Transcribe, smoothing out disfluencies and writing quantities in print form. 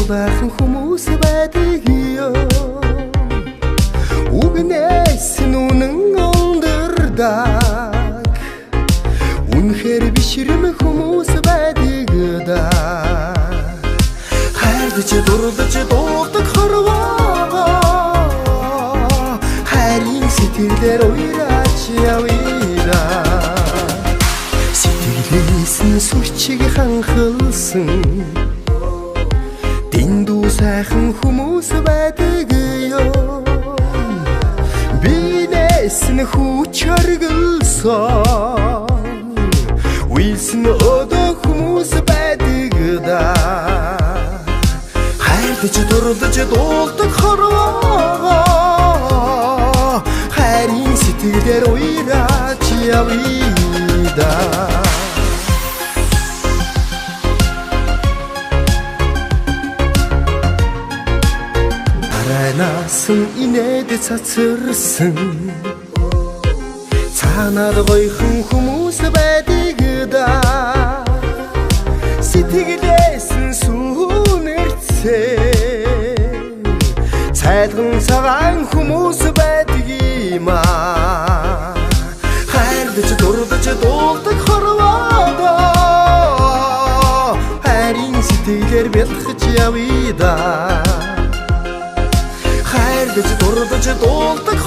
дулаахан хүмүүс байдаг ёо үгнээс нүнэн ондордаг үнэхээр бишрэм хүмүүс байдаг да хайрдаж дурлаж дуулдаг хорвоо хайрын сэтгэлээр уйраач явъя сэтгэлээс нь сүрчиг ханхалсан дэндүү сайхан хүмүүс байдаг ёо бинээс нь хүч оргилсон уйлсан өдөө хүмүүс байдаг да хайрдаж дурлаж дуулдаг хорвоо хайрын сэтгэлээр уйраач явъя да Насан инээд цацарсан цаанаар гойхон хүмүүс байдаг да сэтгэлээс сүнэрцээ цайлган цагаан хүмүүс байдаг юм хайрдаж дурлаж дуулдаг хорвоо хайрын сэтгэлээр бэлтгэж явъя да хайрдаж дурлаж дуулдаг